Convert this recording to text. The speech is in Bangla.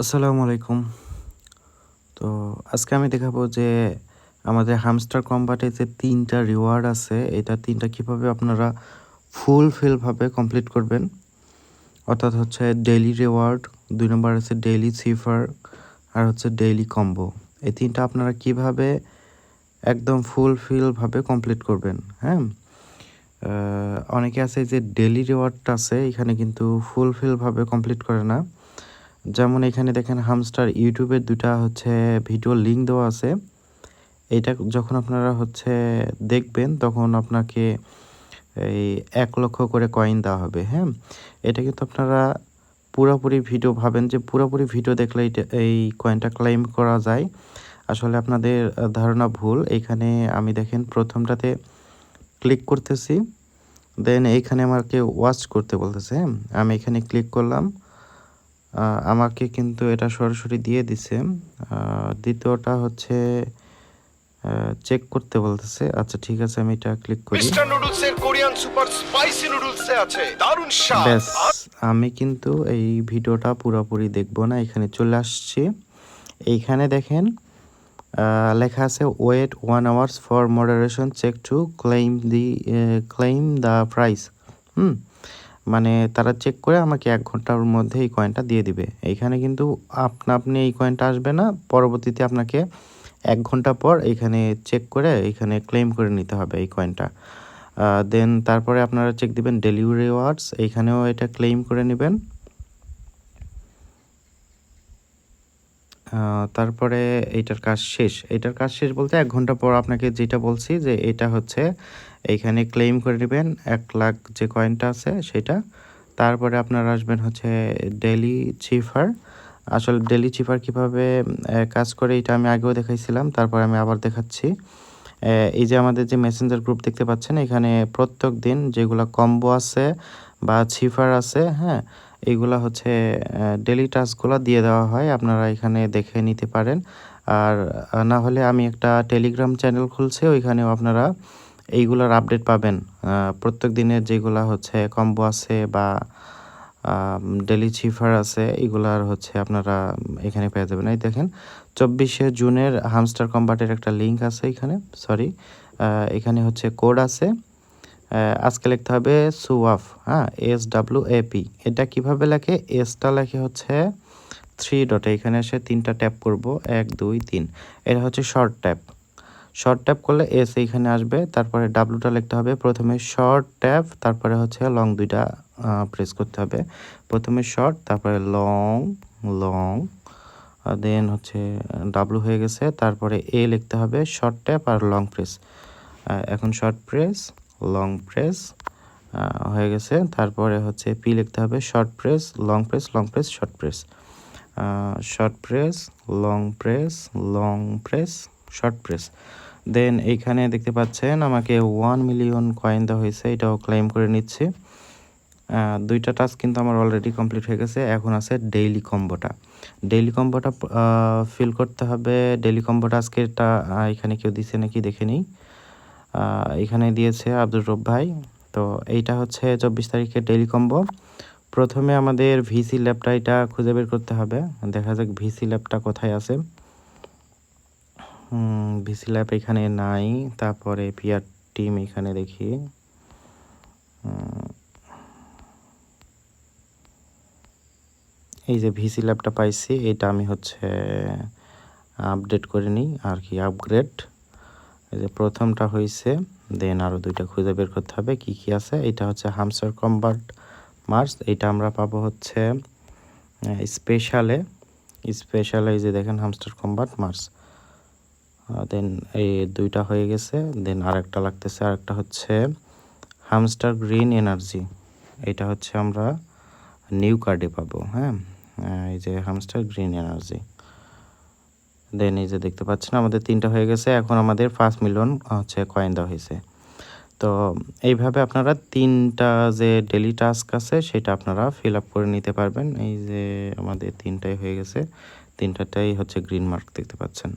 আসসালামু আলাইকুম। তো আজকে আমি দেখাবো যে আমাদের হামস্টার কম্বাটে যে ৩ টা রিওয়ার্ড আছে, এটা ৩ টা কিভাবে আপনারা ফুলফিল ভাবে কমপ্লিট করবেন। অর্থাৎ হচ্ছে ডেইলি রিওয়ার্ড, ২ নম্বর আছে ডেইলি সিফার আর হচ্ছে ডেইলি কম্বো। এই ৩ টা আপনারা কিভাবে একদম ফুলফিল ভাবে কমপ্লিট করবেন, হ্যাঁ? অনেকে আছে যে ডেইলি রিওয়ার্ডটা আছে এখানে কিন্তু ফুলফিল ভাবে কমপ্লিট করে না। যেমন এখানে দেখেন হামস্টার ইউটিউবের ২ টা হচ্ছে ভিডিও লিঙ্ক দেওয়া আছে। এইটা যখন আপনারা হচ্ছে দেখবেন তখন আপনাকে এই ১,০০,০০০ করে কয়েন দেওয়া হবে, হ্যাঁ? এটা কিন্তু আপনারা পুরোপুরি ভিডিও ভাবেন যে পুরোপুরি ভিডিও দেখলে এই কয়েনটা ক্লেইম করা যায়। আসলে আপনাদের ধারণা ভুল। এইখানে আমি দেখেন ১ম টাতে ক্লিক করতেছি। দেন এইখানে আমাকে ওয়াচ করতে বলতেছে, হ্যাঁ? আমি এখানে ক্লিক করলাম। আমাকে কিন্তু এটা সরাসরি দিয়ে দিছে। দ্বিতীয়টা হচ্ছে চেক করতে বলতেছে। আচ্ছা ঠিক আছে, আমি এটা ক্লিক করি। মিস্টার নুডলসের কোরিয়ান সুপার স্পাইসি নুডলসে আছে দারুণ স্বাদ। ব্যাস, আমি কিন্তু এই ভিডিওটা পুরোপুরি দেখব না। এখানে চলে আসছি। এইখানে দেখেন লেখা আছে wait 1 hours for moderation check to claim the prize. মানে তারা চেক করে আমাকে ১ ঘন্টার মধ্যে এই কয়েনটা দিয়ে দিবে। এইখানে কিন্তু আপনি এই কয়েনটা আসবে না। পরবর্তীতে আপনাকে ১ ঘন্টা পর এইখানে চেক করে এইখানে ক্লেম করে নিতে হবে এই কয়েনটা। দেন তারপরে আপনারা চেক দিবেন ডেলিভারি রিওয়ার্ডস, এইখানেও এটা ক্লেম করে নেবেন। তারপরে এইটার কাজ শেষ। এইটার কাজ শেষ বলতে ১ ঘন্টা পর আপনাকে যেটা বলছি যে এটা হচ্ছে এইখানে ক্লেম করে নেবেন ১,০০,০০০ যে কয়েনটা আছে সেটা। তারপরে আপনারা আসবেন হচ্ছে ডেইলি চিফার। আসলে ডেইলি চিফার কীভাবে কাজ করে এটা আমি আগেও দেখাইছিলাম। তারপরে আমি আবার দেখাচ্ছি। এই যে আমাদের যে মেসেঞ্জার গ্রুপ দেখতে পাচ্ছেন, এখানে প্রত্যেক দিন যেগুলা কম্বো আছে বা চিফার আছে, হ্যাঁ? এইগুলা হচ্ছে ডেইলি টাস্কগুলা দিয়ে দেওয়া হয়। আপনারা এখানে দেখে নিতে পারেন। আর না হলে আমি একটা টেলিগ্রাম চ্যানেল খুলছি, ওইখানেও আপনারা এইগুলার আপডেট পাবেন। প্রত্যেক দিনের যেগুলা হচ্ছে কম্বো আছে বা ডেইলি চিফার আছে, এগুলার হচ্ছে আপনারা এখানে পেয়ে যাবেন। এই দেখেন ২৪শে জুনের হামস্টার কম্বাটের একটা লিঙ্ক আছে এখানে। সরি, এখানে হচ্ছে কোড আছে। আজকে লিখতে হবে সুওয়াফ, হ্যাঁ? SWAP। এটা কিভাবে লেখে? এসটা লেখে হচ্ছে 3 ডটে। এখানে এসে ৩টা ট্যাপ করব। ১, ২, ৩। এটা হচ্ছে শর্ট ট্যাপ। শর্ট ট্যাপ করলে এস এইখানে আসবে। তারপরে ডাব্লুটা লিখতে হবে। প্রথমে শর্ট ট্যাপ, তারপরে হচ্ছে লং ২ টা প্রেস করতে হবে। প্রথমে শর্ট, তারপরে লং, দেন হচ্ছে ডাব্লু হয়ে গেছে। তারপরে এ লিখতে হবে, শর্ট ট্যাপ আর লং প্রেস। এখন শর্ট প্রেস, লং প্রেস হয়ে গেছে। তারপরে হচ্ছে পি লিখতে হবে, short press, long press, long press, short press. Short press, long press, long press, short press. Then এইখানে দেখতে পাচ্ছেন আমাকে 1 মিলিয়ন কয়েন দেওয়া হয়েছে, এটাও ক্লেম করে নিচ্ছি। ২টা টাস্ক কিন্তু আমার অলরেডি কমপ্লিট হয়ে গেছে। এখন আছে ডেইলি কম্বোটা। ডেইলি কম্বোটা ফিল করতে হবে। ডেইলি কম্বোটা আজকেরটা এখানে কেউ দিছে নাকি দেখে নিই। এখানে দিয়েছে আব্দুর রব ভাই। তো এইটা হচ্ছে ২৪ তারিখের ডেইলি কম্বো। প্রথমে আমাদের ভিসি ল্যাবটা এটা খুঁজে বের করতে হবে। দেখা যাক ভিসি ল্যাবটা কোথায় আছে। ভিসি ল্যাব এখানে নাই। তারপরে পিআর টিম এখানে দেখি। এই যে ভিসি ল্যাবটা পাইছি, এটা আমি হচ্ছে আপডেট করে নিই আর কি, আপগ্রেড। এই যে প্রথমটা হয়েছে, দেন আরও ২টা খুঁজে বের করতে হবে কি কি আছে। এটা হচ্ছে হামস্টার কম্বাট মার্স, এটা আমরা পাবো হচ্ছে স্পেশালে। এই যে দেখেন হামস্টার কম্বাট মার্স। দেন এই ২টা হয়ে গেছে। দেন আরেকটা লাগতেছে, আরেকটা হচ্ছে হামস্টার গ্রিন এনার্জি। এটা হচ্ছে আমরা নিউ কার্ডে পাবো, হ্যাঁ? এই যে হামস্টার গ্রিন এনার্জি। দেন এই যে দেখতে পাচ্ছেন আমাদের ৩টা হয়ে গেছে। এখন আমাদের ৫ মিলিয়ন হচ্ছে কয়েন দেওয়া হয়েছে। তো এইভাবে আপনারা ৩টা যে ডেইলি টাস্ক আছে সেটা আপনারা ফিল আপ করে নিতে পারবেন। এই যে আমাদের ৩টাই হয়ে গেছে, ৩টাতেই হচ্ছে গ্রিন মার্ক দেখতে পাচ্ছেন।